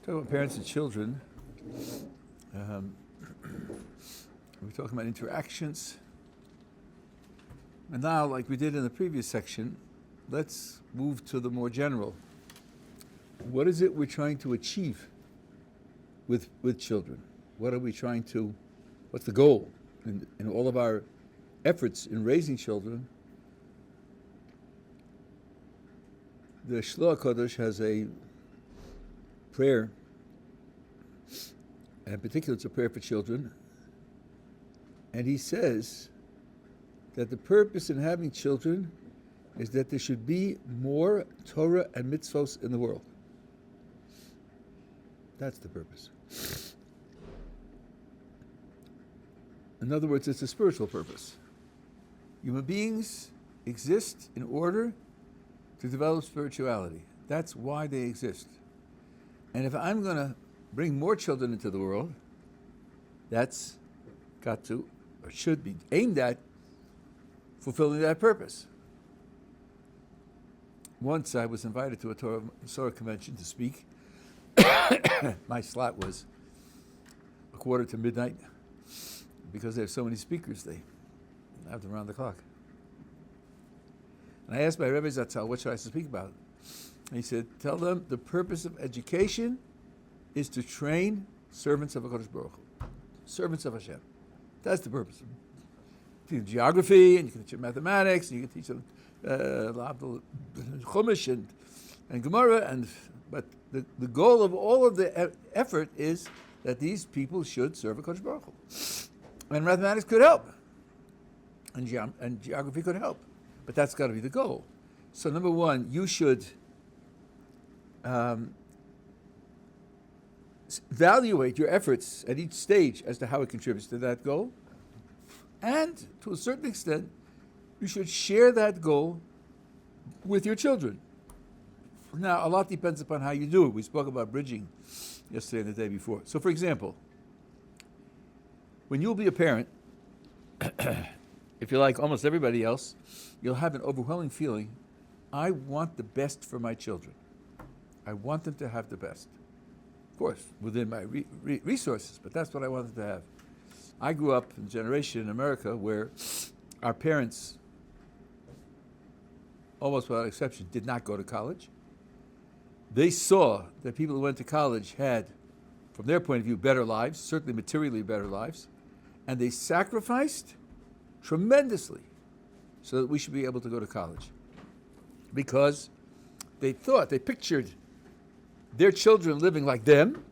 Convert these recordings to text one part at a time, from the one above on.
Talking about parents and children, we're talking about interactions. And now, like we did in the previous section, let's move to the more general. What is it we're trying to achieve with children? What are we trying to, what's the goal in all of our efforts in raising children? The Shloah Kodesh has a prayer, and in particular it's a prayer for children, and he says that the purpose in having children is that there should be more Torah and mitzvos in the world. That's the purpose. In other words, it's a spiritual purpose. Human beings exist in order to develop spirituality. That's why they exist. And if I'm going to bring more children into the world, that's got to, or should be, aimed at fulfilling that purpose. Once I was invited to a Torah convention to speak. My slot was midnight. Because they have so many speakers, they have them around the clock. And I asked my Rabbi Zatzal, what should I speak about? And he said, tell them the purpose of education is to train servants of HaKadosh Baruch Hu, servants of Hashem. That's the purpose. You can teach geography, and you can teach them mathematics, and you can teach them Chumash and Gemara, but the goal of all of the effort is that these people should serve HaKadosh Baruch Hu. And mathematics could help, and geography could help, but that's got to be the goal. So number one, you should evaluate your efforts at each stage as to how it contributes to that goal, and to a certain extent, you should share that goal with your children. Now, a lot depends upon how you do it. We spoke about bridging yesterday and the day before. So, for example, when you'll be a parent, if you're like almost everybody else, you'll have an overwhelming feeling, I want the best for my children. I want them to have the best. Of course, within my resources, but that's what I wanted to have. I grew up in a generation in America where our parents, almost without exception, did not go to college. They saw that people who went to college had, from their point of view, better lives, certainly materially better lives, and they sacrificed tremendously so that we should be able to go to college. Because they pictured their children living like them,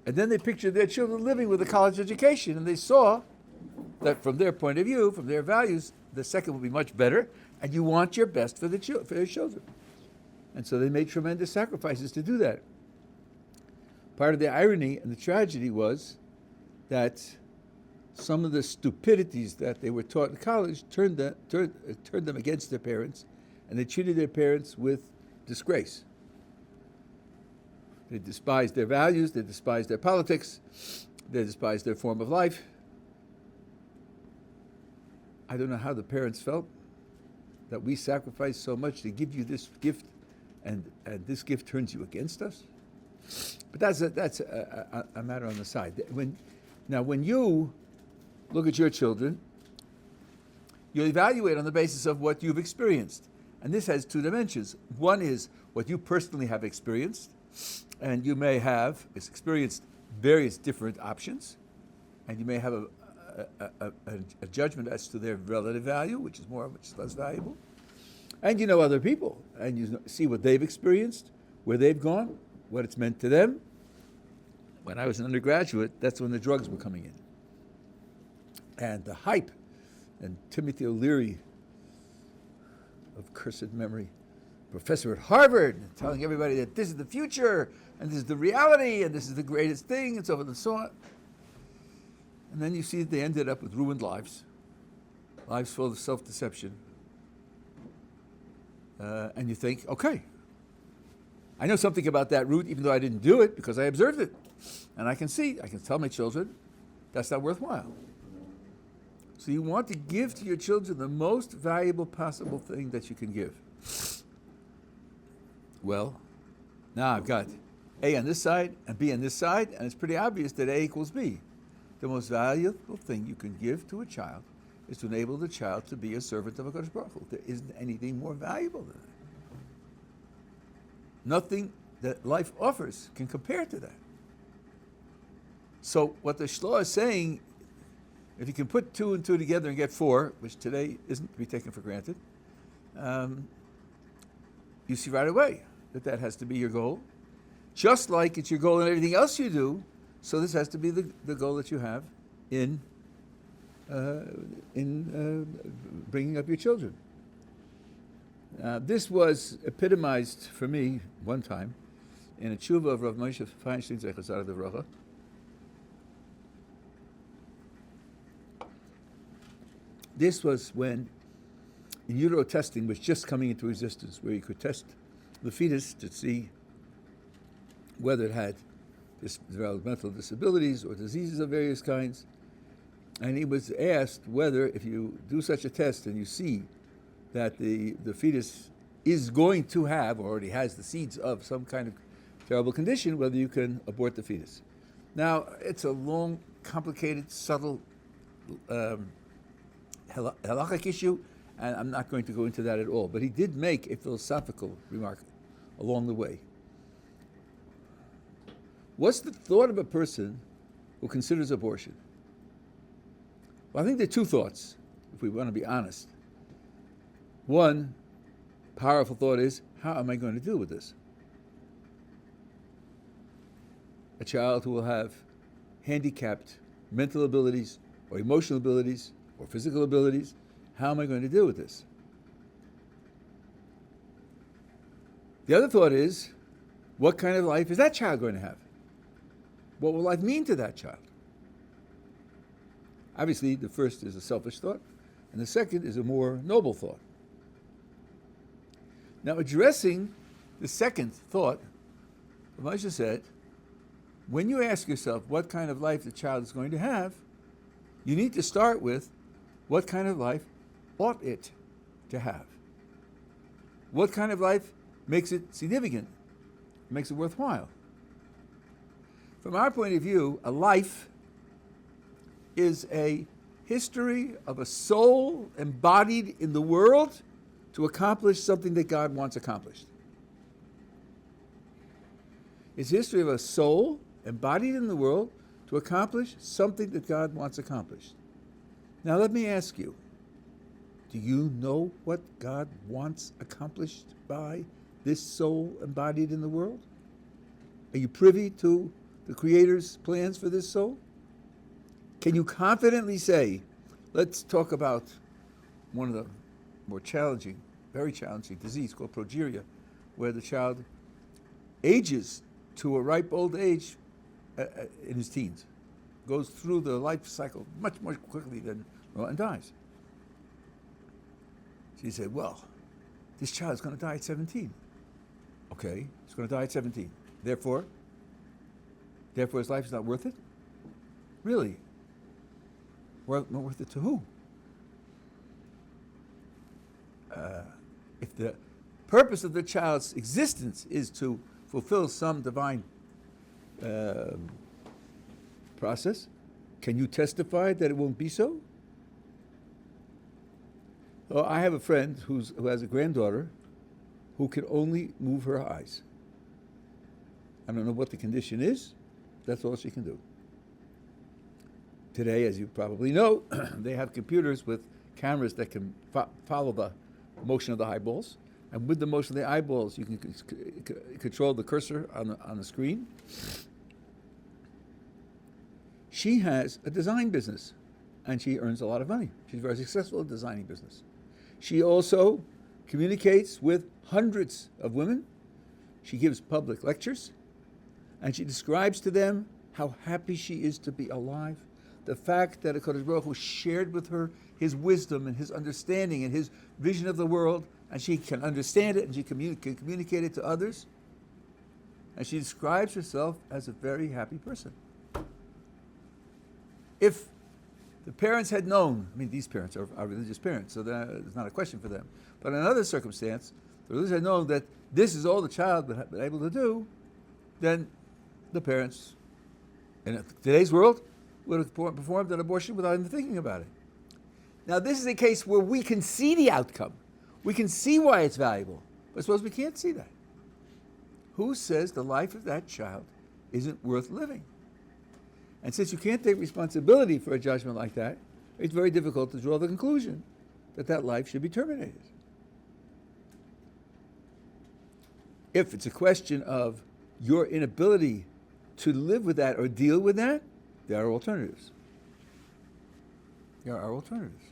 and then they pictured their children living with a college education, and they saw that from their point of view, from their values, the second will be much better, and you want your best for their children. And so they made tremendous sacrifices to do that. Part of the irony and the tragedy was that some of the stupidities that they were taught in college turned them against their parents, and they treated their parents with disgrace. They despised their values, they despised their politics, they despised their form of life. I don't know how the parents felt that we sacrificed so much to give you this gift, and this gift turns you against us. But that's a matter on the side. When you look at your children, you evaluate on the basis of what you've experienced. And this has two dimensions. One is what you personally have experienced, and you may have experienced various different options, and you may have a judgment as to their relative value, which is more, which is less valuable. And you know other people, and you see what they've experienced, where they've gone, what it's meant to them. When I was an undergraduate, that's when the drugs were coming in. And the hype, and Timothy O'Leary, of cursed memory, professor at Harvard, telling everybody that this is the future, and this is the reality, and this is the greatest thing, and so forth and so on. And then you see that they ended up with ruined lives full of self-deception. And you think, okay, I know something about that route, even though I didn't do it, because I observed it. And I can tell my children, that's not worthwhile. So you want to give to your children the most valuable possible thing that you can give. Well, now I've got A on this side and B on this side, and it's pretty obvious that A equals B. The most valuable thing you can give to a child is to enable the child to be a servant of HaKadosh Baruch Hu. There isn't anything more valuable than that. Nothing that life offers can compare to that. So what the Shloah is saying, if you can put 2 and 2 together and get 4, which today isn't to be taken for granted, you see right away that has to be your goal. Just like it's your goal in everything else you do, so this has to be the goal that you have in bringing up your children. This was epitomized for me one time in a tshuva of Rav Moshe Feinstein Zechazar Devracha. This was when in utero testing was just coming into existence, where you could test the fetus to see whether it had developmental disabilities or diseases of various kinds. And he was asked whether, if you do such a test and you see that the fetus is going to have, or already has the seeds of some kind of terrible condition, whether you can abort the fetus. Now, it's a long, complicated, subtle halachic issue, and I'm not going to go into that at all. But he did make a philosophical remark along the way. What's the thought of a person who considers abortion? Well, I think there are two thoughts, if we want to be honest. One powerful thought is, how am I going to deal with this? A child who will have handicapped mental abilities or emotional abilities or physical abilities, how am I going to deal with this? The other thought is, what kind of life is that child going to have? What will life mean to that child? Obviously, the first is a selfish thought, and the second is a more noble thought. Now, addressing the second thought, Moshe said, when you ask yourself what kind of life the child is going to have, you need to start with what kind of life ought it to have. What kind of life makes it significant, makes it worthwhile? From our point of view, a life is a history of a soul embodied in the world to accomplish something that God wants accomplished. It's a history of a soul embodied in the world to accomplish something that God wants accomplished. Now let me ask you, do you know what God wants accomplished by this soul embodied in the world? Are you privy to the Creator's plans for this soul? Can you confidently say, let's talk about one of the more challenging, very challenging disease called progeria, where the child ages to a ripe old age in his teens, goes through the life cycle much more quickly than and dies. So you say, well, this child is going to die at 17. Okay, he's going to die at 17. Therefore his life is not worth it? Really? Well, not worth it to who? If the purpose of the child's existence is to fulfill some divine process, can you testify that it won't be so? Well, I have a friend who has a granddaughter who can only move her eyes. I don't know what the condition is. That's all she can do. Today, as you probably know, they have computers with cameras that can follow the motion of the eyeballs. And with the motion of the eyeballs, you can control the cursor on the screen. She has a design business, and she earns a lot of money. She's very successful in designing business. She also communicates with hundreds of women. She gives public lectures, and she describes to them how happy she is to be alive. The fact that HaKadosh Baruch Hu shared with her his wisdom and his understanding and his vision of the world, and she can understand it and she can communicate it to others. And she describes herself as a very happy person. If the parents had known, I mean, these parents are religious parents, so there's not a question for them. But in another circumstance, the religious had known that this is all the child would have been able to do, then the parents, in today's world, would have performed an abortion without even thinking about it. Now, this is a case where we can see the outcome. We can see why it's valuable. But suppose we can't see that. Who says the life of that child isn't worth living? And since you can't take responsibility for a judgment like that, it's very difficult to draw the conclusion that that life should be terminated. If it's a question of your inability to live with that or deal with that, there are alternatives. There are alternatives.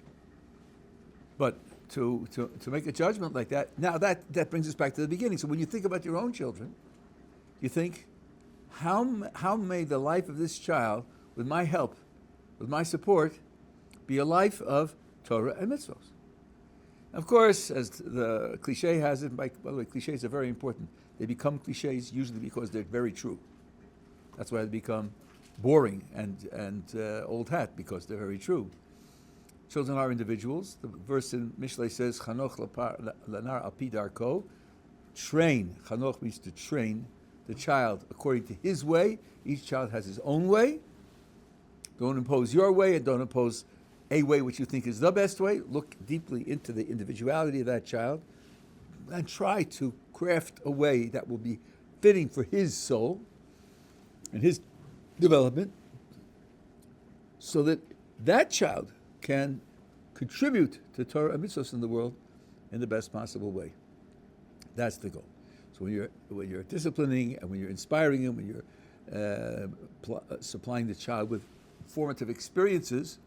But to make a judgment like that, now that brings us back to the beginning. So when you think about your own children, you think, how may the life of this child, with my help, with my support, be a life of Torah and mitzvot? Of course, as the cliche has it, by the way, cliches are very important. They become cliches usually because they're very true. That's why they become boring and old hat, because they're very true. Children are individuals. The verse in Mishlei says, Chanoch lanar al pi darko. Train. Chanoch means to train the child according to his way. Each child has his own way. Don't impose your way, and don't impose a way which you think is the best way. Look deeply into the individuality of that child and try to craft a way that will be fitting for his soul and his development, so that that child can contribute to Torah and mitzvos in the world in the best possible way. That's the goal. So when you're disciplining and when you're inspiring him, when you're supplying the child with formative experiences,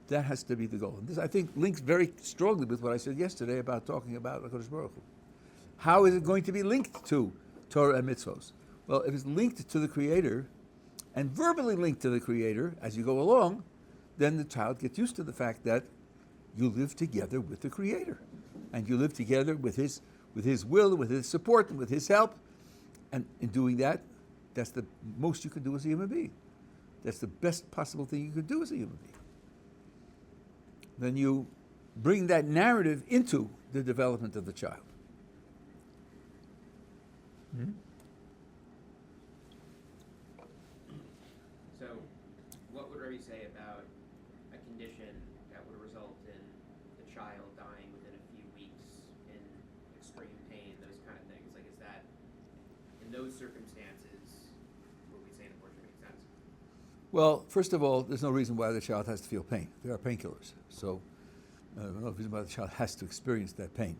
that has to be the goal. And this, I think, links very strongly with what I said yesterday about talking about HaKadosh Baruch Hu. How is it going to be linked to Torah and mitzvos? Well, if it's linked to the Creator and verbally linked to the Creator as you go along, then the child gets used to the fact that you live together with the Creator, and you live together with His will, with His support, and with His help. And in doing that, that's the most you can do as a human being. That's the best possible thing you could do as a human being. Then you bring that narrative into the development of the child. Hmm? So, what would Rabbi say about a condition that would result in the child dying within a few weeks in extreme pain, those kind of things? Like, is that, in those circumstances, would we say an abortion makes sense? Well, first of all, there's no reason why the child has to feel pain. There are painkillers. So, no reason why the child has to experience that pain.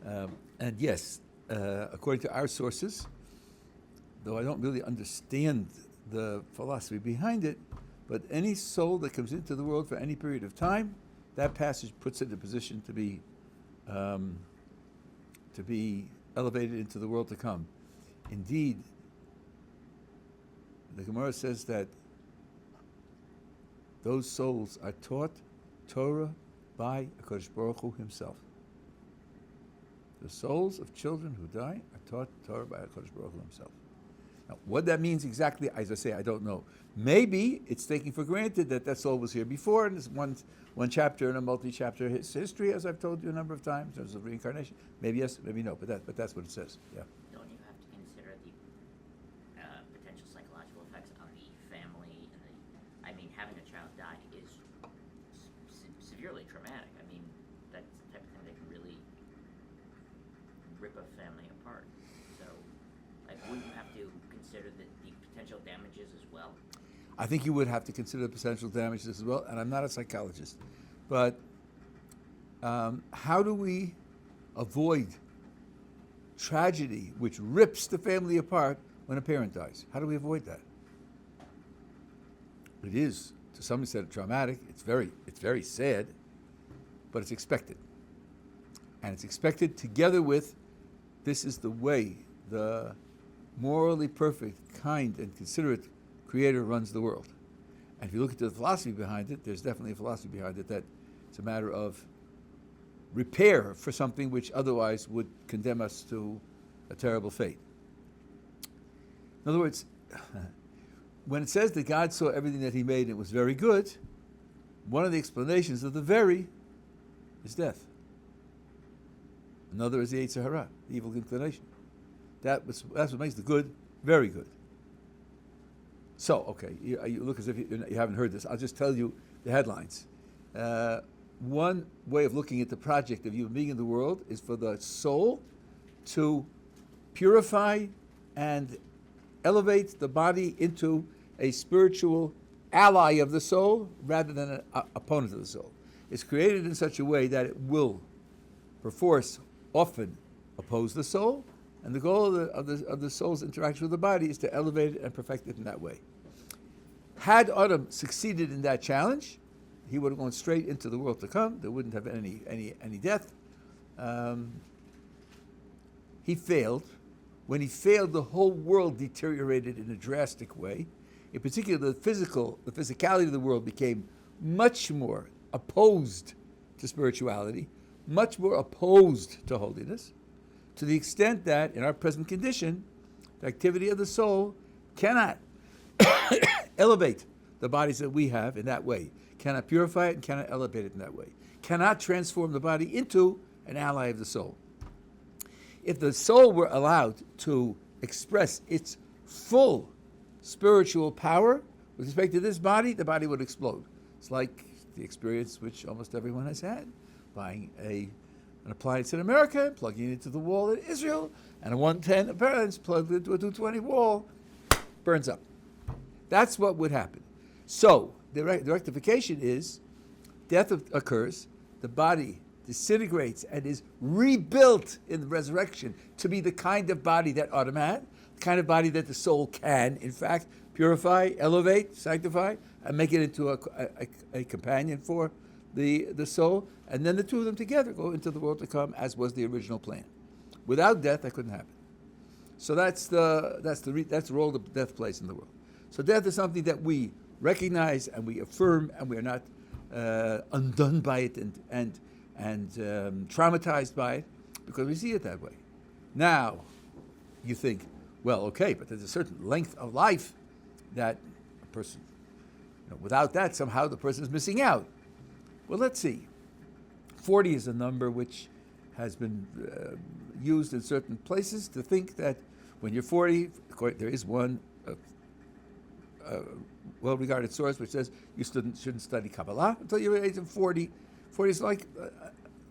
And yes, according to our sources, though I don't really understand the philosophy behind it, but any soul that comes into the world for any period of time, that passage puts it in a position to be elevated into the world to come. Indeed, the Gemara says that those souls are taught Torah by HaKadosh Baruch Hu himself. The souls of children who die are taught Torah by HaKadosh Baruch Hu himself. Now, what that means exactly, as I say, I don't know. Maybe it's taking for granted that soul was here before, and it's one chapter in a multi-chapter history, as I've told you a number of times, in terms of reincarnation. Maybe yes, maybe no, but that's what it says. Yeah. Don't you have to consider the potential psychological effects on the family? Having a child die is severely traumatic. That's the type of thing that can really rip a family apart. So, wouldn't you have to consider the potential damages as well? I think you would have to consider the potential damages as well, and I'm not a psychologist. But how do we avoid tragedy which rips the family apart when a parent dies? How do we avoid that? It is, to some extent, traumatic. It's very sad, but it's expected. And it's expected together with, this is the way the morally perfect, kind, and considerate Creator runs the world. And if you look at the philosophy behind it, there's definitely a philosophy behind it that it's a matter of repair for something which otherwise would condemn us to a terrible fate. In other words, when it says that God saw everything that He made and it was very good, one of the explanations of the very is death. Another is the Yetzer Hara, the evil inclination. That's what makes the good Very good. So, okay, you look as if you haven't heard this. I'll just tell you the headlines. One way of looking at the project of human being in the world is for the soul to purify and elevate the body into a spiritual ally of the soul rather than an opponent of the soul. It's created in such a way that it will, perforce, often oppose the soul, and the goal of the soul's interaction with the body is to elevate it and perfect it in that way. Had Adam succeeded in that challenge, he would have gone straight into the world to come. There wouldn't have been any death. He failed. When he failed, the whole world deteriorated in a drastic way. In particular, the physicality of the world became much more opposed to spirituality, much more opposed to holiness, to the extent that, in our present condition, the activity of the soul cannot elevate the bodies that we have in that way, cannot purify it and cannot elevate it in that way, cannot transform the body into an ally of the soul. If the soul were allowed to express its full spiritual power with respect to this body, the body would explode. It's like the experience which almost everyone has had, buying an appliance in America, plugging it into the wall in Israel, and a 110 appliance plugged into a 220 wall, burns up. That's what would happen. So the rectification is, death occurs, the body disintegrates and is rebuilt in the resurrection to be the kind of body that Adam had, the kind of body that the soul can, in fact, purify, elevate, sanctify, and make it into a companion for the soul. And then the two of them together go into the world to come, as was the original plan. Without death, that couldn't happen. So that's the role that death plays in the world. So death is something that we recognize and we affirm, and we are not undone by it and traumatized by it, because we see it that way. Now, you think, well, okay, but there's a certain length of life that a person, without that, somehow the person is missing out. Well, let's see. 40 is a number which has been used in certain places to think that when you're 40, there is one well-regarded source which says you shouldn't study Kabbalah until you're at the age of 40. 40 is like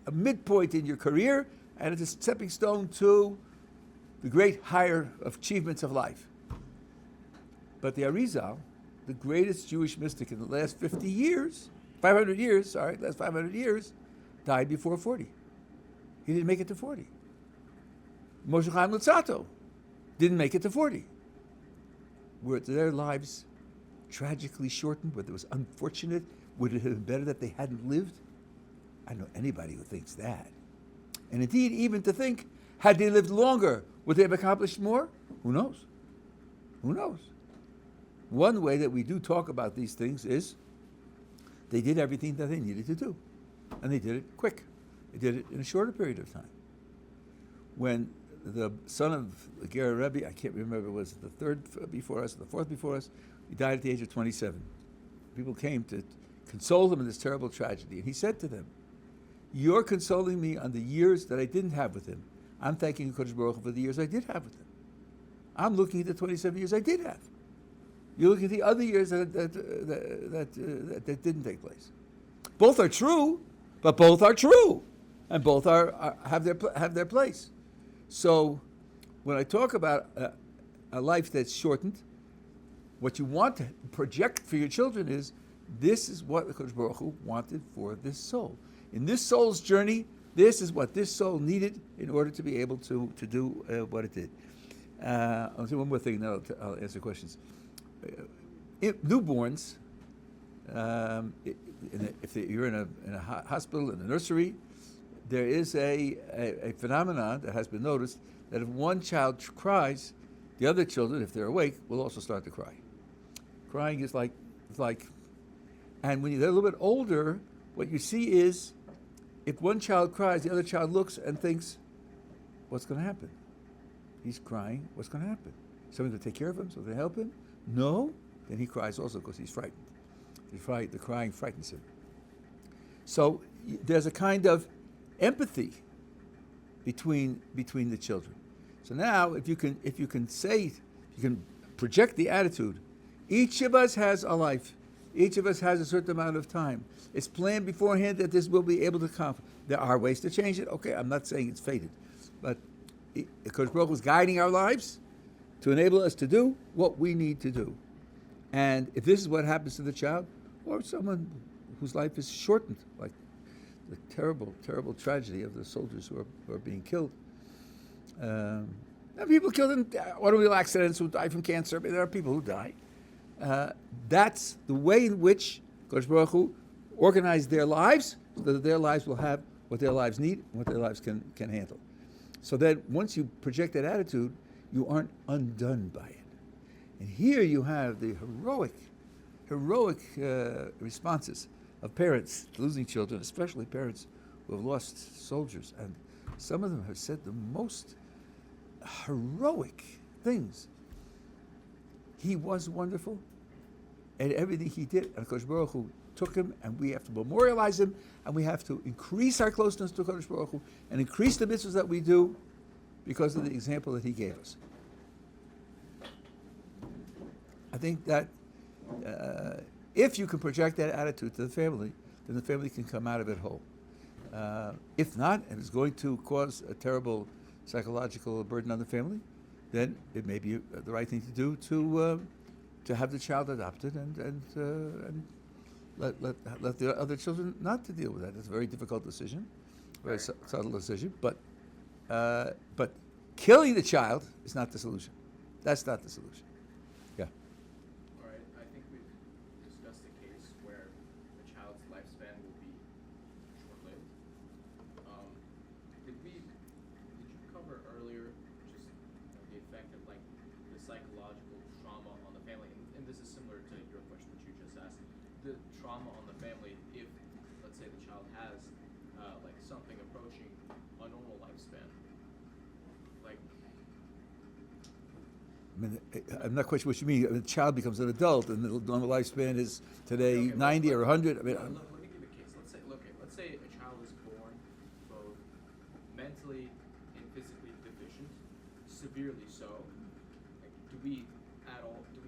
a midpoint in your career, and it's a stepping stone to the great higher achievements of life. But the Arizal, the greatest Jewish mystic in the last 500 years, died before 40. He didn't make it to 40. Moshe Chaim Luzzatto didn't make it to 40. Were their lives tragically shortened? Whether it was unfortunate? Would it have been better that they hadn't lived? I don't know anybody who thinks that. And indeed, even to think, had they lived longer, would they have accomplished more? Who knows? Who knows? One way that we do talk about these things is they did everything that they needed to do. And they did it quick. They did it in a shorter period of time. When the son of the Ger Rabbi, I can't remember, was it the third before us, or the fourth before us, he died at the age of 27. People came to console him in this terrible tragedy. And he said to them, "You're consoling me on the years that I didn't have with him. I'm thanking HaKadosh Baruch Hu for the years I did have with him. I'm looking at the 27 years I did have. You're looking at the other years that didn't take place. Both are true, but both are true, and both have their place. So, when I talk about a life that's shortened, what you want to project for your children is, this is what HaKadosh Baruch Hu wanted for this soul. In this soul's journey, this is what this soul needed in order to be able to do what it did." I'll do one more thing, then I'll answer questions. Newborns, if you're in a hospital, in a nursery, there is a phenomenon that has been noticed that if one child cries, the other children, if they're awake, will also start to cry. Crying is like, and when they're a little bit older, what you see is, if one child cries, the other child looks and thinks, what's going to happen? He's crying, what's going to happen? Someone's going to take care of him, someone's going to help him? No? Then he cries also because he's frightened. The crying frightens him. So there's a kind of empathy between the children. So now, if you can You can project the attitude. Each of us has a life. Each of us has a certain amount of time. It's planned beforehand that this will be able to come. There are ways to change it. Okay, I'm not saying it's fated. But because Baruch Hu is guiding our lives to enable us to do what we need to do. And if this is what happens to the child, or someone whose life is shortened, like the terrible, terrible tragedy of the soldiers who are being killed. There are people killed in automobile accidents who die from cancer. I mean, there are people who die. That's the way in which Kodesh Baruch Hu organized their lives, so that their lives will have what their lives need and what their lives can handle. So that once you project that attitude, you aren't undone by it. And here you have the heroic responses of parents losing children, especially parents who have lost soldiers. And some of them have said the most heroic things. He was wonderful, and everything he did, and Kodesh Baruch Hu took him, and we have to memorialize him, and we have to increase our closeness to Kodesh Baruch Hu, and increase the mitzvahs that we do because of the example that he gave us. I think that if you can project that attitude to the family, then the family can come out of it whole. If not, and it's going to cause a terrible psychological burden on the family, then it may be the right thing to do to have the child adopted and let the other children not to deal with that. It's a very difficult decision, very subtle decision. But killing the child is not the solution. That's not the solution. Yeah. All right. I think we've discussed a case where the child's lifespan will be short-lived. Did you cover earlier just the effect of like the psychological trauma on the family? And this is similar to your question that you just asked. The trauma on the family if, let's say, the child has like something approaching a normal lifespan. Like, I mean, I'm not quite sure what you mean. I mean, the child becomes an adult, and the normal lifespan is today 90 or 100. I mean, let me give a case. Let's say a child is born both mentally and physically deficient, severely so. Like, do we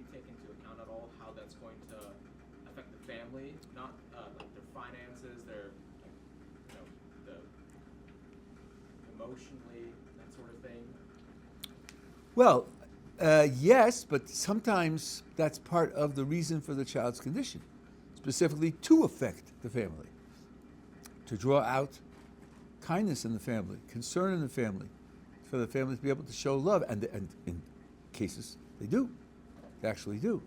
take into account at all how that's going to affect the family? Not like their finances, their the emotionally, that sort of thing. well, yes, but sometimes that's part of the reason for the child's condition, specifically to affect the family, to draw out kindness in the family, concern in the family, for the family to be able to show love, and in cases they do, they actually do.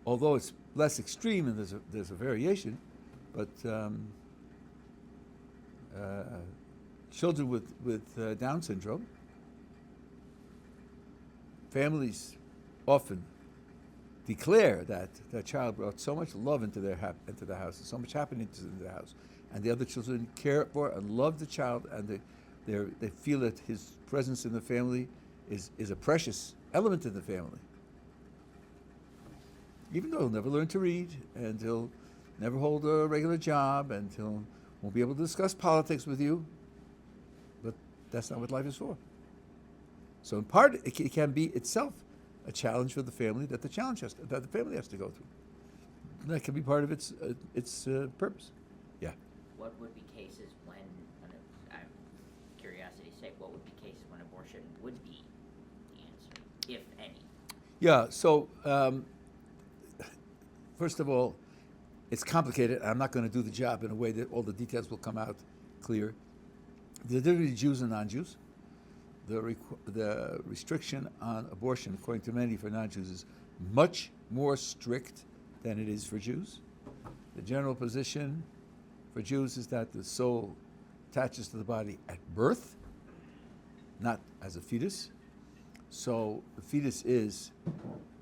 Although it's less extreme and there's a variation, but children with Down syndrome, families often declare that their child brought so much love into the house, and so much happiness into the house, and the other children care for and love the child, and they feel that his presence in the family is a precious element in the family. Even though he'll never learn to read, and he'll never hold a regular job, and he'll won't be able to discuss politics with you, but that's not what life is for. So in part, it can be itself a challenge for the family that the family has to go through. And that can be part of its purpose. Yeah. What would be cases when, curiosity's sake, what would be cases when abortion would be the answer, if any? Yeah. So first of all, it's complicated. I'm not going to do the job in a way that all the details will come out clear. The difference between Jews and non-Jews. The restriction on abortion, according to many, for non-Jews is much more strict than it is for Jews. The general position for Jews is that the soul attaches to the body at birth, not as a fetus. So the fetus is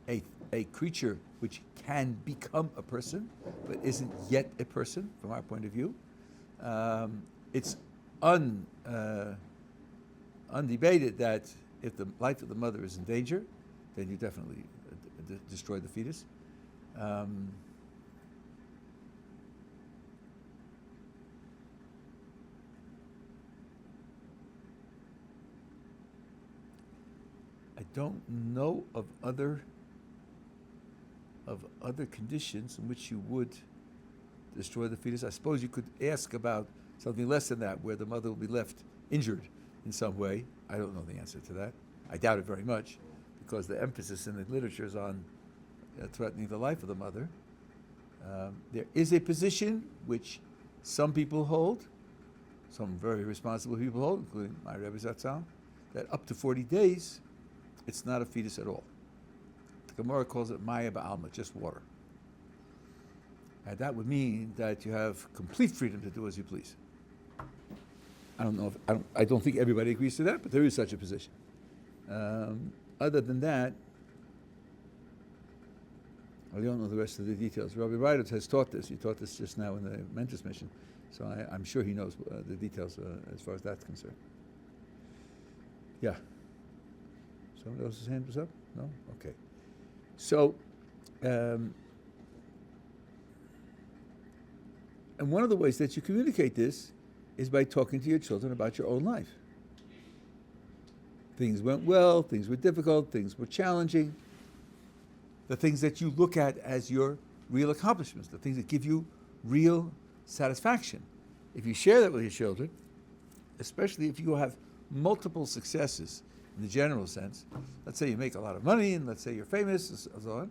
a creature which can become a person, but isn't yet a person from our point of view. It's undebated that if the life of the mother is in danger, then you definitely destroy the fetus. don't know of other conditions in which you would destroy the fetus. I suppose you could ask about something less than that, where the mother will be left injured in some way. I don't know the answer to that. I doubt it very much, because the emphasis in the literature is on threatening the life of the mother. There is a position which some people hold, some very responsible people hold, including my Rebbe Zatzal, that up to 40 days, it's not a fetus at all. The Gemara calls it Maya Ba'alma, just water. And that would mean that you have complete freedom to do as you please. I don't think everybody agrees to that, but there is such a position. Other than that, I don't know the rest of the details. Rabbi Ryder has taught this. He taught this just now in the Mentis mission, so I'm sure he knows the details as far as that's concerned. Yeah. Someone else's hand was up? No? Okay. So, and one of the ways that you communicate this is by talking to your children about your own life. Things went well, things were difficult, things were challenging. The things that you look at as your real accomplishments, the things that give you real satisfaction. If you share that with your children, especially if you have multiple successes in the general sense, let's say you make a lot of money, and let's say you're famous, and so on,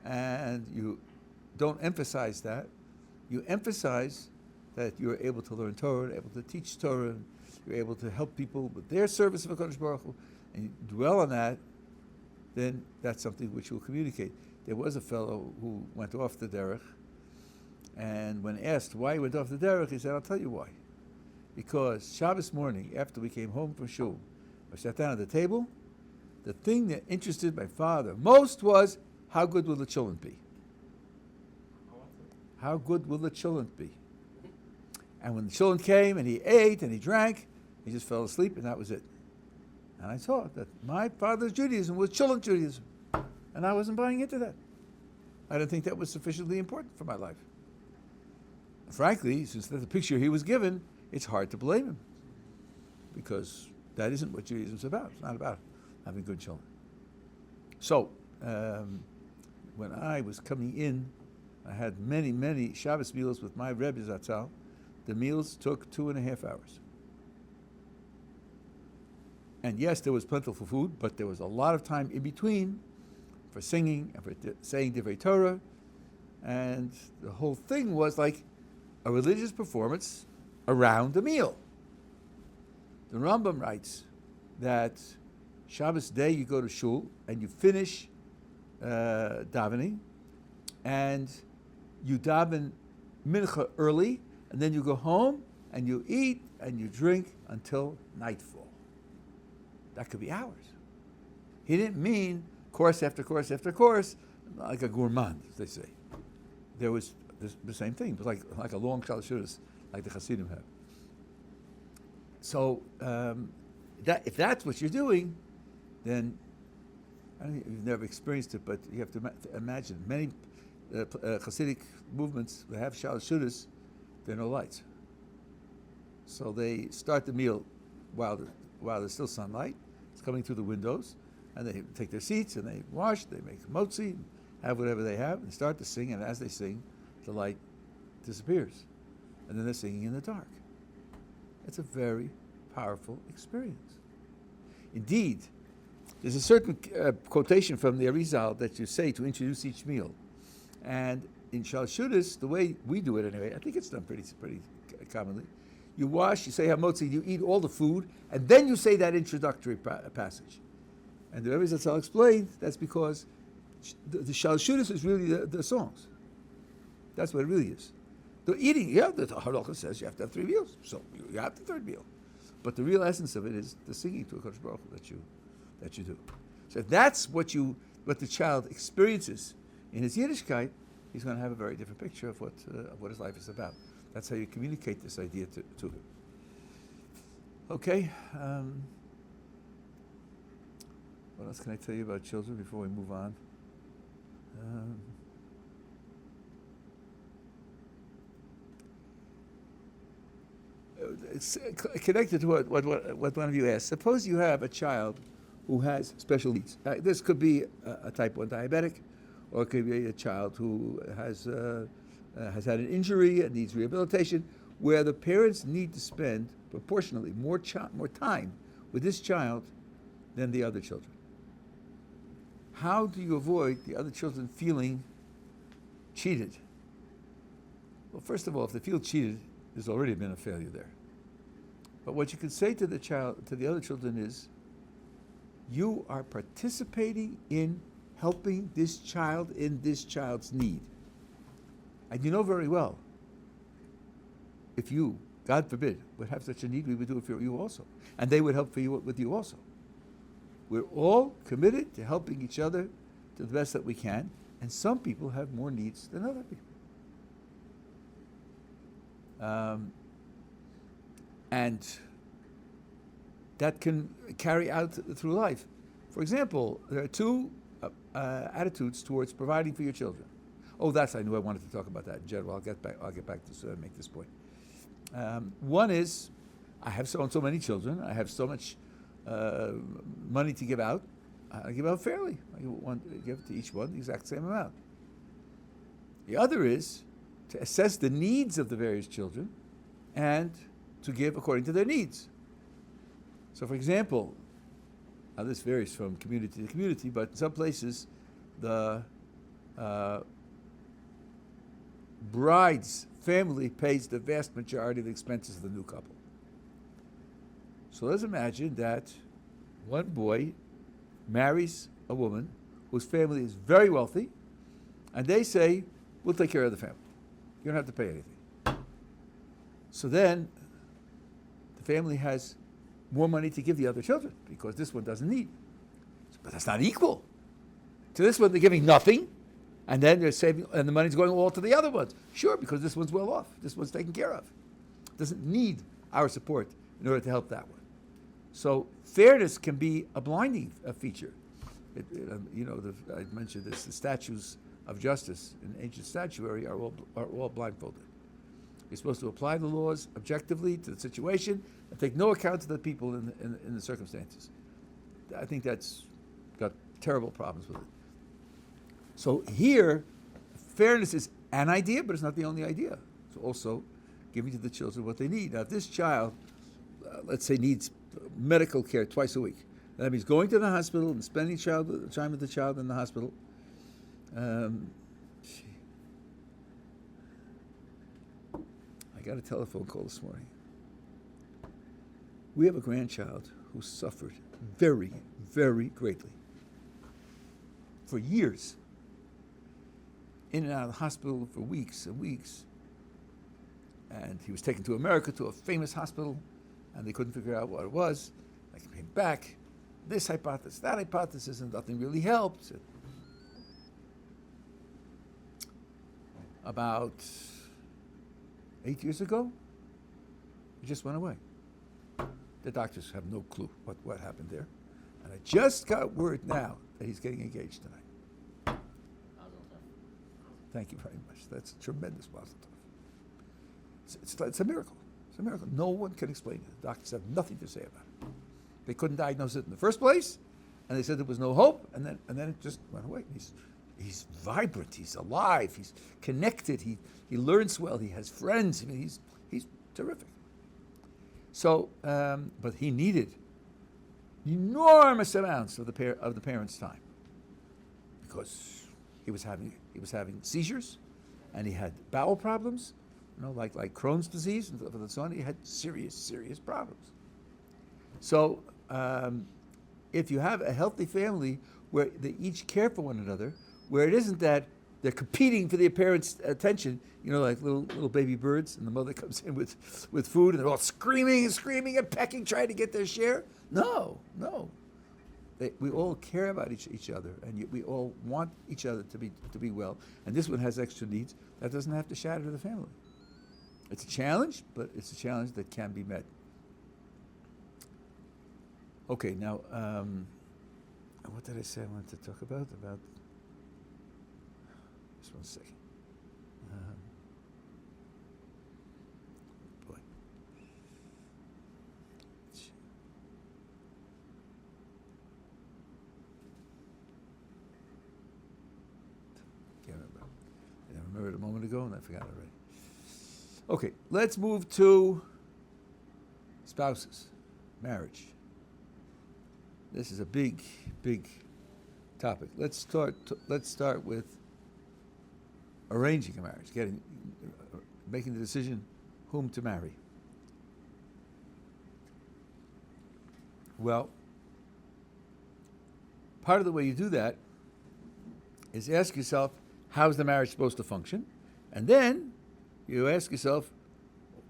and you don't emphasize that, you emphasize that you're able to learn Torah, able to teach Torah, you're able to help people with their service of HaKadosh Baruch Hu, and you dwell on that, then that's something which will communicate. There was a fellow who went off the derech, and when asked why he went off the derech, he said, I'll tell you why. Because Shabbos morning, after we came home from shul, I sat down at the table, the thing that interested my father most was, how good will the children be? How good will the children be? And when the children came and he ate and he drank, he just fell asleep and that was it. And I saw that my father's Judaism was children's Judaism. And I wasn't buying into that. I didn't think that was sufficiently important for my life. And frankly, since that's the picture he was given, it's hard to blame him. Because that isn't what Judaism's about. It's not about having good children. So, when I was coming in, I had many, many Shabbos meals with my Rebbe Zatzal. The meals took 2.5 hours. And yes, there was plentiful food, but there was a lot of time in between for singing and for saying Divrei Torah. And the whole thing was like a religious performance around the meal. The Rambam writes that Shabbos day you go to shul and you finish davening, and you daven mincha early, and then you go home and you eat and you drink until nightfall. That could be hours. He didn't mean course after course after course, like a gourmand, as they say. There was the same thing. It was like a long shalshudas, like the Hasidim have. So if that's what you're doing, then I don't know, you've never experienced it, but you have to imagine many Hasidic movements that have shalshudas, there are no lights. So they start the meal while there's still sunlight. It's coming through the windows, and they take their seats and they wash, they make motzi, have whatever they have, and start to sing, and as they sing, the light disappears. And then they're singing in the dark. It's a very powerful experience. Indeed, there's a certain quotation from the Arizal that you say to introduce each meal. And in Shalshudas, the way we do it anyway, I think it's done pretty commonly. You wash, you say hamotzi, you eat all the food, and then you say that introductory passage. And the Rebbe Zatzal explained that's because the Shalshudas is really the songs. That's what it really is. The eating, the halacha says you have to have 3 meals, so you have the 3rd meal. But the real essence of it is the singing to HaKadosh Baruch Hu that you do. So if that's what the child experiences in his Yiddishkeit, he's going to have a very different picture of what his life is about. That's how you communicate this idea to him. Okay. What else can I tell you about children before we move on? It's connected to what one of you asked. Suppose you have a child who has special needs. This could be a type 1 diabetic, or it could be a child who has had an injury and needs rehabilitation, where the parents need to spend proportionally more time with this child than the other children. How do you avoid the other children feeling cheated? Well, first of all, if they feel cheated, there's already been a failure there. But what you can say to the other children is, you are participating in helping this child in this child's need. And you know very well, if you, God forbid, would have such a need, we would do it for you also. And they would help with you also. We're all committed to helping each other to the best that we can, and some people have more needs than other people. And that can carry out through life. For example, there are two attitudes towards providing for your children. Oh, I knew I wanted to talk about that in general. I'll get back to make this point. One is, I have so and so many children. I have so much money to give out. I give out fairly. I give to each one the exact same amount. The other is to assess the needs of the various children and to give according to their needs. So, for example, now this varies from community to community, but in some places, the bride's family pays the vast majority of the expenses of the new couple. So let's imagine that one boy marries a woman whose family is very wealthy, and they say, we'll take care of the family. You don't have to pay anything. So then the family has more money to give the other children because this one doesn't need. But that's not equal. To this one, they're giving nothing, and then they're saving, and the money's going all to the other ones. Sure, because this one's well off. This one's taken care of. Doesn't need our support in order to help that one. So fairness can be a blinding feature. I mentioned this. The statues of justice in ancient statuary are all blindfolded. You're supposed to apply the laws objectively to the situation and take no account of the people in the circumstances. I think that's got terrible problems with it. So here, fairness is an idea, but it's not the only idea. It's also giving to the children what they need. Now, if this child, let's say, needs medical care twice a week, that means going to the hospital and spending time with the child in the hospital. I got a telephone call this morning. We have a grandchild who suffered very, very greatly for years, in and out of the hospital for weeks and weeks. And he was taken to America to a famous hospital, and they couldn't figure out what it was. They came back, this hypothesis, that hypothesis, and nothing really helped. About 8 years ago, he just went away. The doctors have no clue what happened there. And I just got word now that he's getting engaged tonight. Thank you very much. That's a tremendous mazel tov. It's a miracle. It's a miracle. No one can explain it. The doctors have nothing to say about it. They couldn't diagnose it in the first place, and they said there was no hope, and then it just went away. He's vibrant. He's alive. He's connected. He learns well. He has friends. I mean, he's terrific. So, but he needed enormous amounts of the parents' time because he was having seizures, and he had bowel problems, like Crohn's disease and so on. He had serious problems. So, if you have a healthy family where they each care for one another, where it isn't that they're competing for the parents' attention, like little baby birds, and the mother comes in with food, and they're all screaming and pecking, trying to get their share. No. We all care about each other, and we all want each other to be well. And this one has extra needs. That doesn't have to shatter the family. It's a challenge, but it's a challenge that can be met. Okay, now, what did I say I wanted to talk about? Just one second. Boy. remembered a moment ago and I forgot already. Okay, let's move to spouses, marriage. This is a big, big topic. Let's start with arranging a marriage, making the decision whom to marry. Well, part of the way you do that is ask yourself, how's the marriage supposed to function? And then you ask yourself,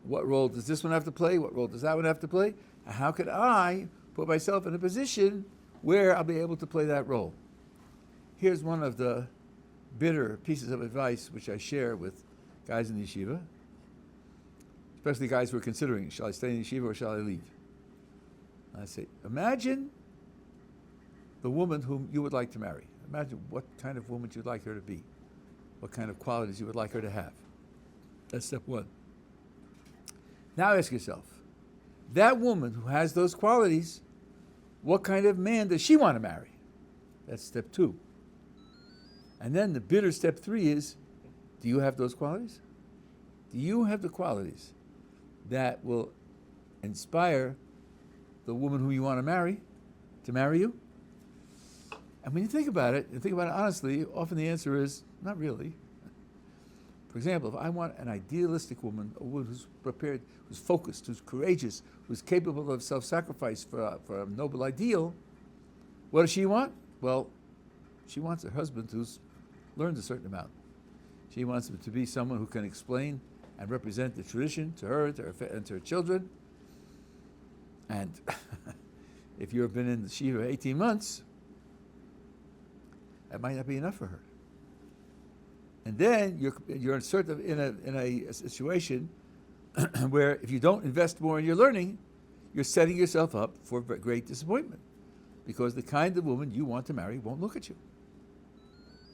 what role does this one have to play? What role does that one have to play? And how could I put myself in a position where I'll be able to play that role? Here's one of the bitter pieces of advice which I share with guys in the yeshiva, especially guys who are considering, shall I stay in the yeshiva or shall I leave? I say, imagine the woman whom you would like to marry. Imagine what kind of woman you'd like her to be, what kind of qualities you would like her to have. That's step one. Now ask yourself, that woman who has those qualities, what kind of man does she want to marry? That's step two. And then the bitter step three is, do you have those qualities? Do you have the qualities that will inspire the woman who you want to marry you? And when you think about it, and think about it honestly, often the answer is, not really. For example, if I want an idealistic woman, a woman who's prepared, who's focused, who's courageous, who's capable of self-sacrifice for a noble ideal, what does she want? Well, she wants a husband who's learned a certain amount. She wants him to be someone who can explain and represent the tradition to her and to her children. And if you've been in the yeshiva 18 months, that might not be enough for her. And then you're sort of in a situation where if you don't invest more in your learning, you're setting yourself up for great disappointment, because the kind of woman you want to marry won't look at you.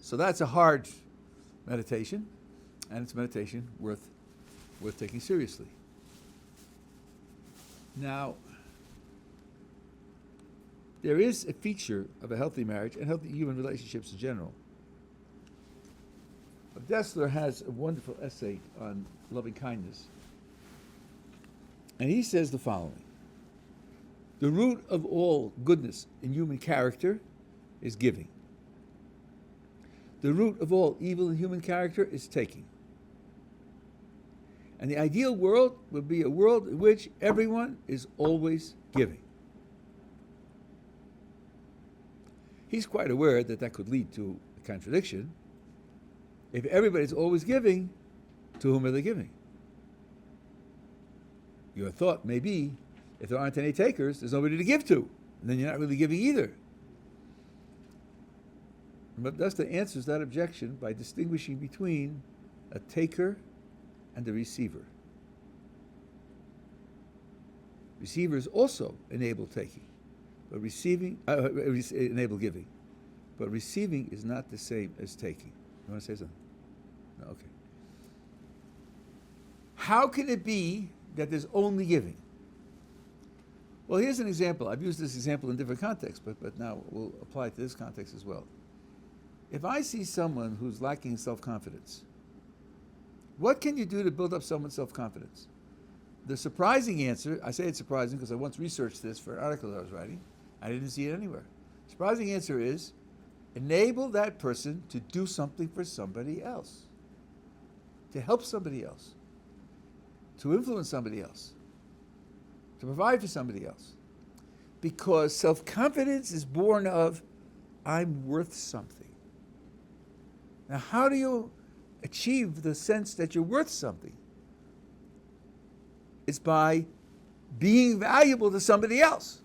So that's a hard meditation, and it's a meditation worth taking seriously. Now, there is a feature of a healthy marriage and healthy human relationships in general. Dessler has a wonderful essay on loving kindness. And he says the following: the root of all goodness in human character is giving. The root of all evil in human character is taking. And the ideal world would be a world in which everyone is always giving. He's quite aware that could lead to a contradiction. If everybody's always giving, to whom are they giving? Your thought may be, if there aren't any takers, there's nobody to give to. And then you're not really giving either. But Dessler answers that objection by distinguishing between a taker and a receiver. Receivers also enable taking, but enable giving. But receiving is not the same as taking. You want to say something? No, okay. How can it be that there's only giving? Well, here's an example. I've used this example in different contexts, but now we'll apply it to this context as well. If I see someone who's lacking self-confidence, what can you do to build up someone's self-confidence? The surprising answer, I say it's surprising because I once researched this for an article that I was writing. I didn't see it anywhere. Surprising answer is, enable that person to do something for somebody else, to help somebody else, to influence somebody else, to provide for somebody else. Because self-confidence is born of, I'm worth something. Now, how do you achieve the sense that you're worth something? It's by being valuable to somebody else.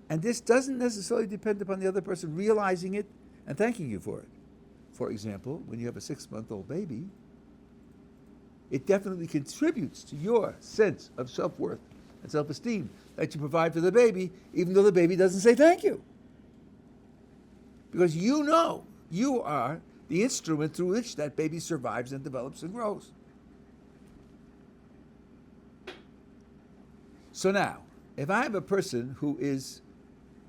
And this doesn't necessarily depend upon the other person realizing it and thanking you for it. For example, when you have a 6-month-old baby, it definitely contributes to your sense of self-worth and self-esteem that you provide for the baby, even though the baby doesn't say thank you. Because you know you are the instrument through which that baby survives and develops and grows. So now, if I have a person who is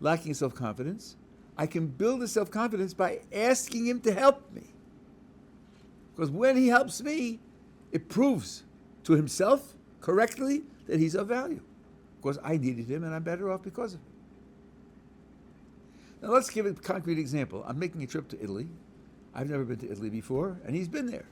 lacking self-confidence, I can build the self-confidence by asking him to help me. Because when he helps me, it proves to himself correctly that he's of value. Because I needed him and I'm better off because of him. Now let's give a concrete example. I'm making a trip to Italy. I've never been to Italy before, and he's been there.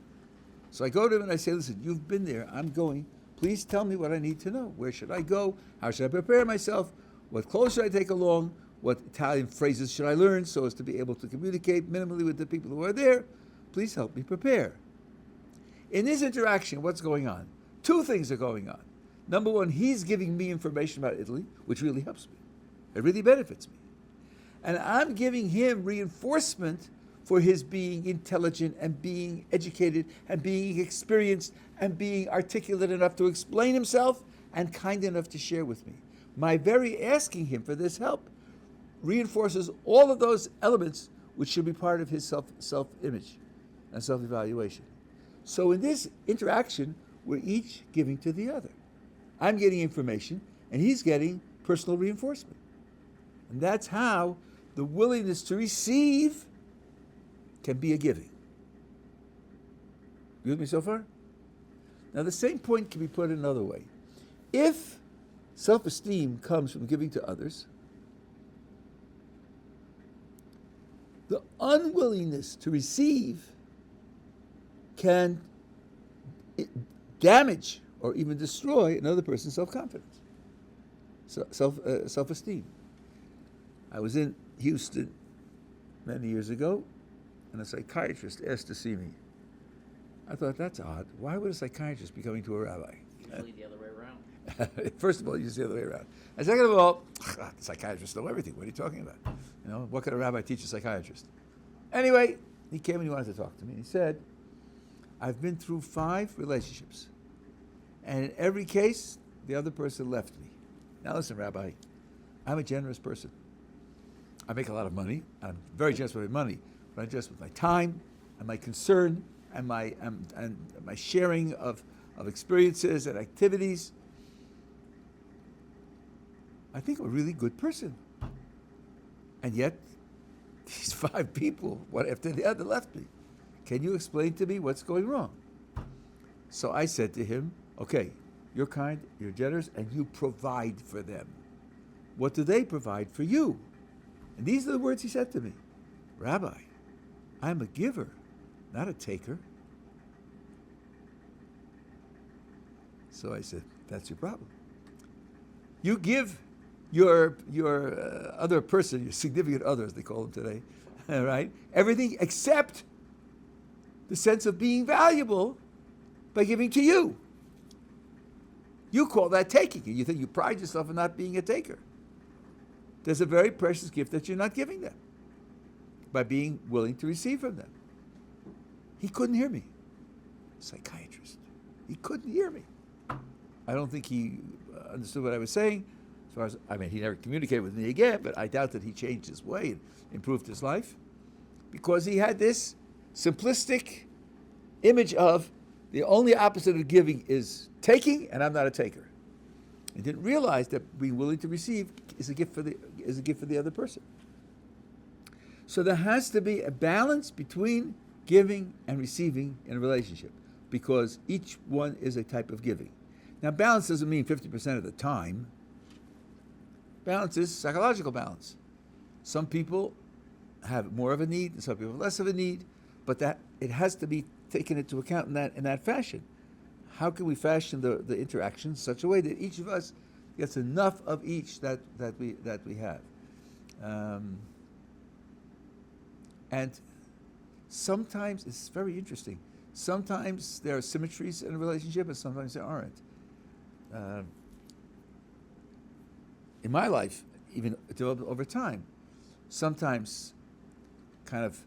So I go to him and I say, listen, you've been there, I'm going. Please tell me what I need to know. Where should I go? How should I prepare myself? What clothes should I take along? What Italian phrases should I learn so as to be able to communicate minimally with the people who are there? Please help me prepare. In this interaction, what's going on? Two things are going on. Number one, he's giving me information about Italy, which really helps me. It really benefits me. And I'm giving him reinforcement for his being intelligent and being educated and being experienced and being articulate enough to explain himself and kind enough to share with me. My very asking him for this help reinforces all of those elements which should be part of his self-image and self-evaluation. So in this interaction, we're each giving to the other. I'm getting information, and he's getting personal reinforcement. And that's how the willingness to receive can be a giving. You with me so far? Now the same point can be put another way. If self-esteem comes from giving to others, the unwillingness to receive can damage or even destroy another person's self-confidence, self-esteem. I was in Houston many years ago, and a psychiatrist asked to see me. I thought, that's odd. Why would a psychiatrist be coming to a rabbi? Usually the other way around. First of all, usually the other way around. And second of all, psychiatrists know everything. What are you talking about? You know, what could a rabbi teach a psychiatrist? Anyway, he came and he wanted to talk to me. He said, I've been through 5 relationships, and in every case, the other person left me. Now listen, Rabbi, I'm a generous person. I make a lot of money. I'm very generous with my money, but I'm generous with my time and my concern and my sharing of experiences and activities. I think I'm a really good person. And yet, these 5 people, one after the other, left me. Can you explain to me what's going wrong? So I said to him, okay, you're kind, you're generous, and you provide for them. What do they provide for you? And these are the words he said to me. Rabbi, I'm a giver, not a taker. So I said, that's your problem. You give your other person, your significant other, as they call them today, right? Everything except the sense of being valuable by giving to you. You call that taking. You think you pride yourself in not being a taker. There's a very precious gift that you're not giving them by being willing to receive from them. He couldn't hear me. Psychiatrist. He couldn't hear me. I don't think he understood what I was saying. As far as, I mean, he never communicated with me again, but I doubt that he changed his way and improved his life because he had this simplistic image of the only opposite of giving is taking, and I'm not a taker. He didn't realize that being willing to receive is a gift for the other person. So there has to be a balance between giving and receiving in a relationship because each one is a type of giving. Now, balance doesn't mean 50% of the time. Balance is psychological balance. Some people have more of a need, and some people have less of a need, but that it has to be taken into account in that fashion. How can we fashion the interaction in such a way that each of us gets enough of each that we have? And sometimes it's very interesting. Sometimes there are symmetries in a relationship, and sometimes there aren't. In my life, even over time, sometimes kind of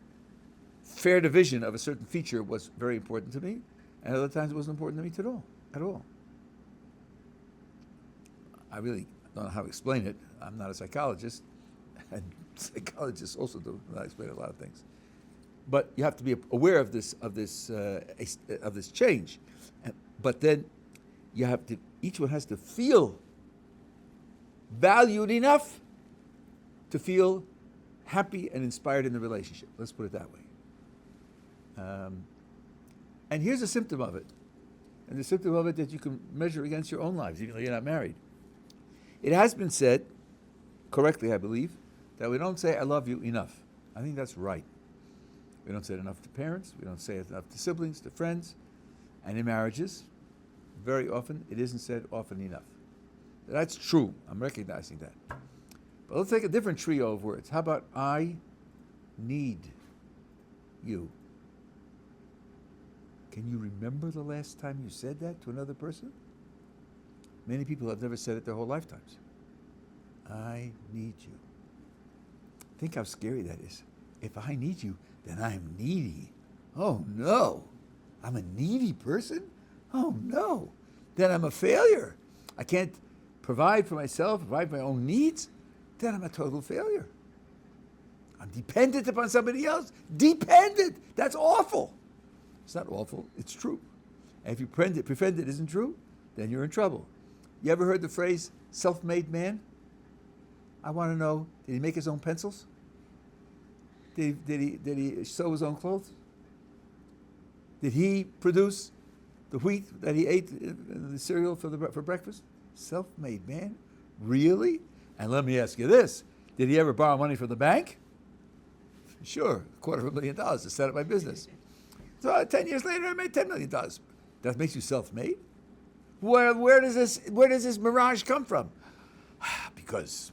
fair division of a certain feature was very important to me, and other times it wasn't important to me at all. I really don't know how to explain it. I'm not a psychologist, and psychologists also do not explain a lot of things. But you have to be aware of this change. But then each one has to feel valued enough to feel happy and inspired in the relationship. Let's put it that way. And here's a symptom of it. And the symptom of it that you can measure against your own lives, even though you're not married. It has been said, correctly I believe, that we don't say I love you enough. I think that's right. We don't say it enough to parents, we don't say it enough to siblings, to friends, and in marriages, very often it isn't said often enough. That's true, I'm recognizing that. But let's take a different trio of words. How about I need you? Can you remember the last time you said that to another person? Many people have never said it their whole lifetimes. I need you. Think how scary that is. If I need you, then I'm needy. Oh no, I'm a needy person? Oh no, then I'm a failure. I can't provide for myself, provide my own needs, then I'm a total failure. I'm dependent upon somebody else. Dependent! That's awful. It's not awful, it's true. And if you pretend it isn't true, then you're in trouble. You ever heard the phrase, self-made man? I want to know, did he make his own pencils? Did he sew his own clothes? Did he produce the wheat that he ate in the cereal for breakfast? Self-made man? Really? And let me ask you this, did he ever borrow money from the bank? Sure, $250,000 to set up my business. So 10 years later, I made $10 million. That makes you self-made? Where does this mirage come from? Because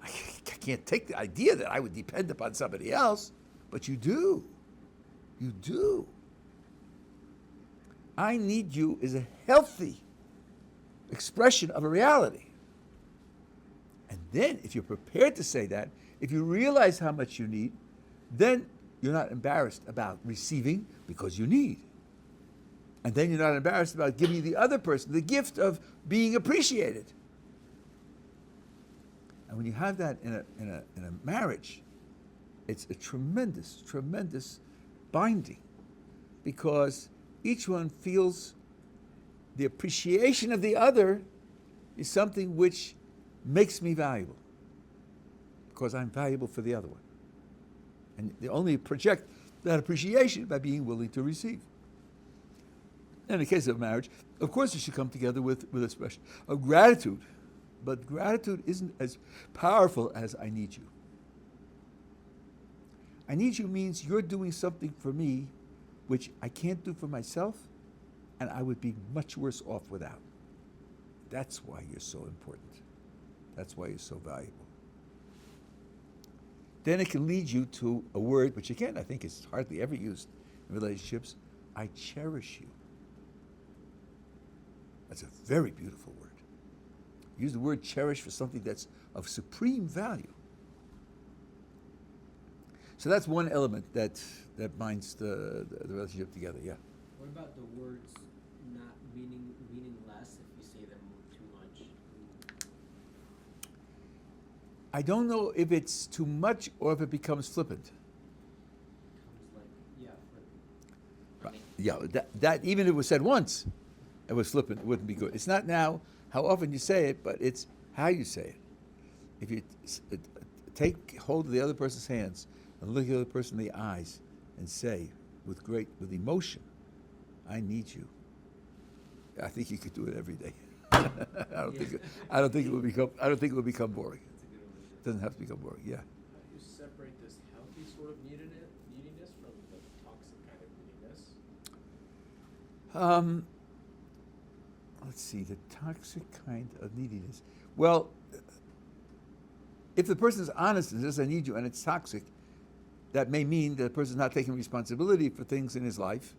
I can't take the idea that I would depend upon somebody else, but you do. You do. I need you is a healthy expression of a reality. And then, if you're prepared to say that, if you realize how much you need, then you're not embarrassed about receiving because you need. And then you're not embarrassed about giving the other person the gift of being appreciated. And when you have that in a marriage, it's a tremendous, tremendous binding, because each one feels the appreciation of the other is something which makes me valuable, because I'm valuable for the other one. And they only project that appreciation by being willing to receive. In the case of marriage, of course you should come together with a expression of gratitude, but gratitude isn't as powerful as I need you. I need you means you're doing something for me which I can't do for myself, and I would be much worse off without. That's why you're so important. That's why you're so valuable. Then it can lead you to a word, which again I think is hardly ever used in relationships. I cherish you. That's a very beautiful word. Use the word cherish for something that's of supreme value. So that's one element that binds the relationship together, yeah. What about the words not meaning less if you say them too much? I don't know if it's too much or if it becomes flippant. Becomes like, yeah, but Right. Yeah, that even if it was said once, it was flippant, it wouldn't be good. It's not now how often you say it, but it's how you say it. If you take hold of the other person's hands and look at the other person in the eyes and say with emotion, I need you. I think you could do it every day. I don't think it would become boring. That's a good one. It doesn't have to become boring. Yeah. How do you separate this healthy sort of neediness from the toxic kind of neediness? Let's see, the toxic kind of neediness. Well, if the person is honest and says, I need you, and it's toxic, that may mean that the person is not taking responsibility for things in his life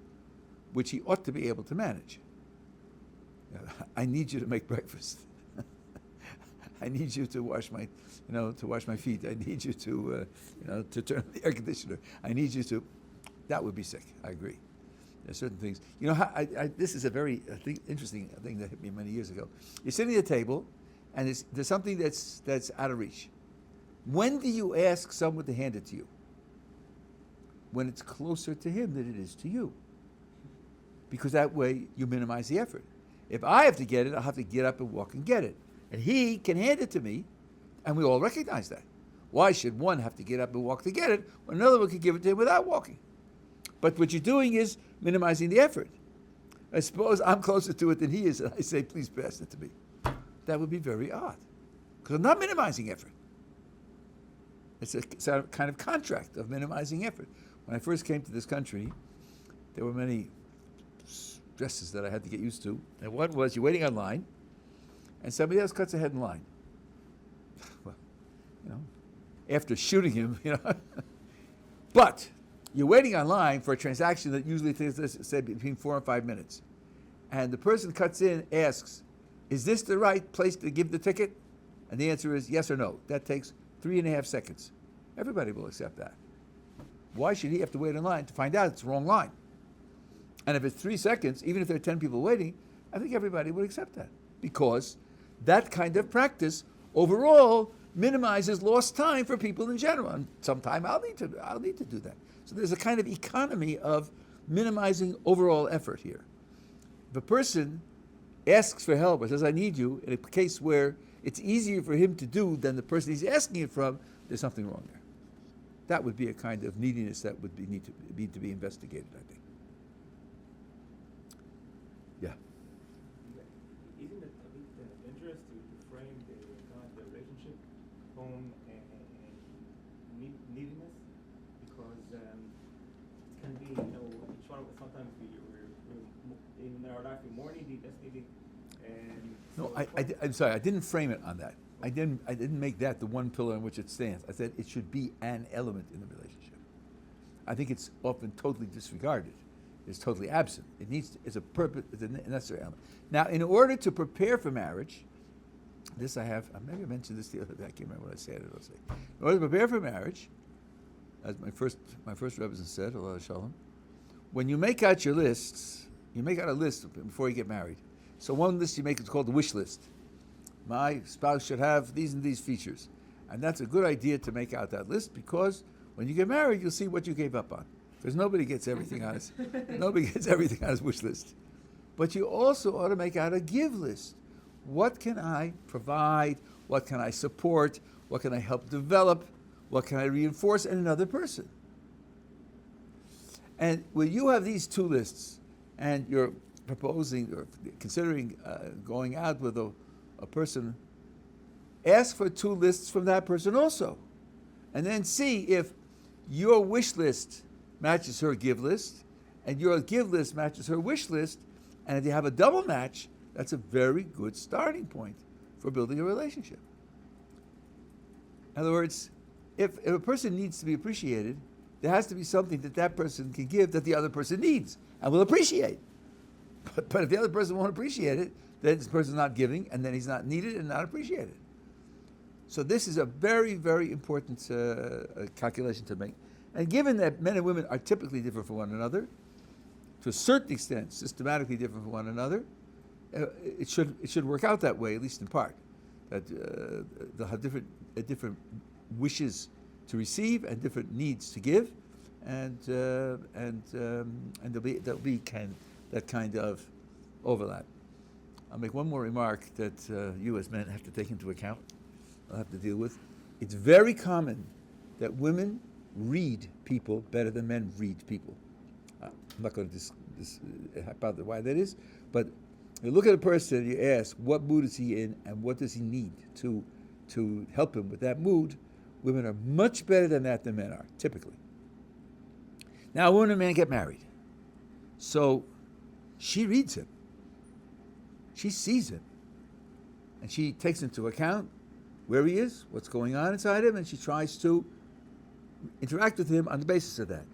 which he ought to be able to manage. I need you to make breakfast. I need you to wash my feet. I need you to, to turn on the air conditioner. I need you to. That would be sick. I agree. There's certain things. This is a very interesting thing that hit me many years ago. You're sitting at a table, and there's something that's out of reach. When do you ask someone to hand it to you? When it's closer to him than it is to you. Because that way you minimize the effort. If I have to get it, I'll have to get up and walk and get it. And he can hand it to me, and we all recognize that. Why should one have to get up and walk to get it when another one can give it to him without walking? But what you're doing is minimizing the effort. I suppose I'm closer to it than he is, and I say, please pass it to me. That would be very odd, because I'm not minimizing effort. It's a kind of contract of minimizing effort. When I first came to this country, there were many stresses that I had to get used to. And one was you're waiting online, and somebody else cuts ahead in line. Well, after shooting him, But you're waiting online for a transaction that usually takes, let's say, between 4 and 5 minutes. And the person cuts in, asks, is this the right place to give the ticket? And the answer is yes or no. That takes 3.5 seconds. Everybody will accept that. Why should he have to wait in line to find out it's the wrong line? And if it's 3 seconds, even if there are 10 people waiting, I think everybody would accept that. Because that kind of practice overall minimizes lost time for people in general. And sometime I'll need to do that. So there's a kind of economy of minimizing overall effort here. If a person asks for help or says, I need you, in a case where it's easier for him to do than the person he's asking it from, there's something wrong there. That would be a kind of neediness that would need to be investigated, I think. Yeah. Isn't it a bit dangerous to frame the relationship, home, and neediness? Because it can be, each one, sometimes we're in our life, we're more needy, less needy. And No, so I'm sorry, I didn't frame it on that. I didn't make that the one pillar on which it stands. I said it should be an element in the relationship. I think it's often totally disregarded. It's totally absent. It's a purpose, it's a necessary element. Now, in order to prepare for marriage, this I have, maybe I mentioned this the other day, I can't remember what I said. In order to prepare for marriage, as my first Rebbe said, Allah Shalom, when you make out your lists, you make out a list before you get married. So one list you make is called the wish list. My spouse should have these and these features. And that's a good idea to make out that list, because when you get married, you'll see what you gave up on. Because nobody gets everything on his wish list. But you also ought to make out a give list. What can I provide? What can I support? What can I help develop? What can I reinforce in another person? And when you have these two lists, and you're proposing or considering going out with a person, ask for 2 lists from that person also. And then see if your wish list matches her give list, and your give list matches her wish list, and if you have a double match, that's a very good starting point for building a relationship. In other words, if a person needs to be appreciated, there has to be something that person can give that the other person needs and will appreciate. But if the other person won't appreciate it, then this person's not giving, and then he's not needed and not appreciated. So this is a very, very important calculation to make. And given that men and women are typically different from one another, to a certain extent, systematically different from one another, it should work out that way, at least in part. That they'll have different wishes to receive and different needs to give, and there'll be that kind of overlap. I'll make one more remark that you as men have to take into account. I'll have to deal with. It's very common that women read people better than men read people. I'm not going to about why that is, but you look at a person, you ask, what mood is he in and what does he need to help him with that mood? Women are much better than that than men are, typically. Now, a woman and a man get married. So she reads him. She sees him. And she takes into account where he is, what's going on inside him, and she tries to interact with him on the basis of that.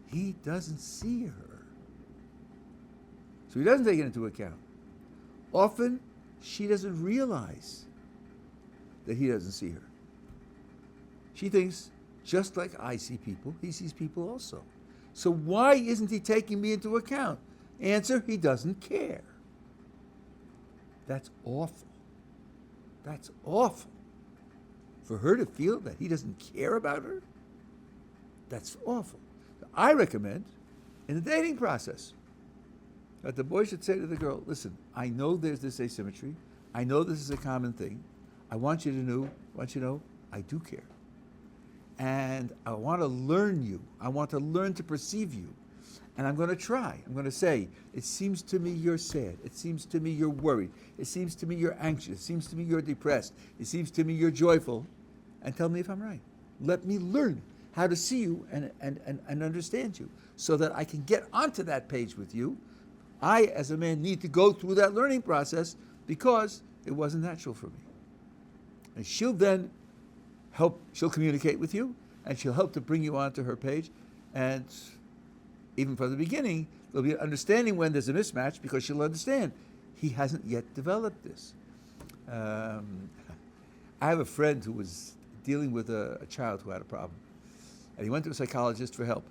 He doesn't see her. So he doesn't take it into account. Often, she doesn't realize that he doesn't see her. She thinks, just like I see people, he sees people also. So why isn't he taking me into account? Answer, he doesn't care. That's awful. That's awful. For her to feel that he doesn't care about her, that's awful. I recommend, in the dating process, that the boy should say to the girl, listen, I know there's this asymmetry. I know this is a common thing. I want you to know, I do care. And I want to learn you. I want to learn to perceive you. And I'm going to try. I'm going to say, it seems to me you're sad. It seems to me you're worried. It seems to me you're anxious. It seems to me you're depressed. It seems to me you're joyful. And tell me if I'm right. Let me learn how to see you and understand you so that I can get onto that page with you. I, as a man, need to go through that learning process because it wasn't natural for me. And she'll then she'll communicate with you, and she'll help to bring you onto her page. And even from the beginning, there'll be an understanding when there's a mismatch because she'll understand he hasn't yet developed this. I have a friend who was dealing with a child who had a problem. And he went to a psychologist for help.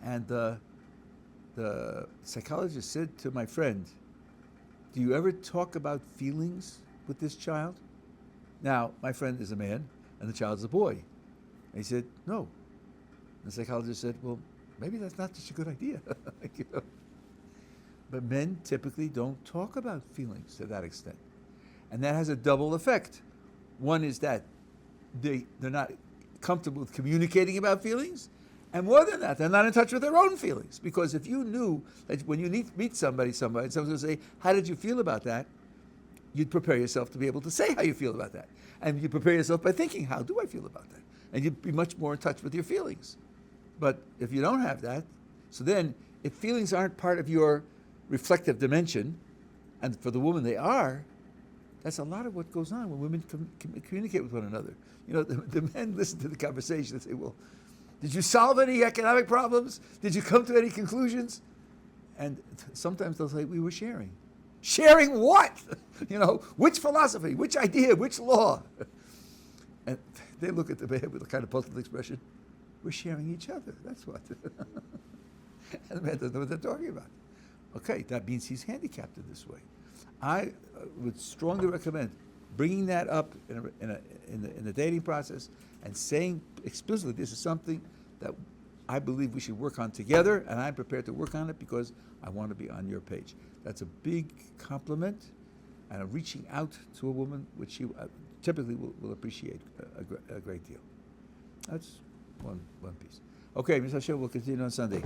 And the psychologist said to my friend, do you ever talk about feelings with this child? Now, my friend is a man, and the child's a boy. And he said, no. The psychologist said, well, maybe that's not such a good idea. You know? But men typically don't talk about feelings to that extent. And that has a double effect. One is that they're not comfortable with communicating about feelings. And more than that, they're not in touch with their own feelings. Because if you knew that when you meet somebody, someone's going to say, how did you feel about that? You'd prepare yourself to be able to say how you feel about that. And you prepare yourself by thinking, how do I feel about that? And you'd be much more in touch with your feelings. But if you don't have that, so then if feelings aren't part of your reflective dimension, and for the woman they are, that's a lot of what goes on when women communicate with one another. You know, the men listen to the conversation and say, well, did you solve any economic problems? Did you come to any conclusions? And sometimes they'll say, we were sharing. Sharing what? You know, which philosophy, which idea, which law? And they look at the man with a kind of puzzled expression. We're sharing each other, that's what. And the man doesn't know what they're talking about. Okay, that means he's handicapped in this way. I would strongly recommend bringing that up in the dating process and saying explicitly, this is something that I believe we should work on together, and I'm prepared to work on it because I want to be on your page. That's a big compliment and a reaching out to a woman, which she typically will appreciate a great deal. That's one piece. Okay, Ms. Hashem, we'll continue on Sunday.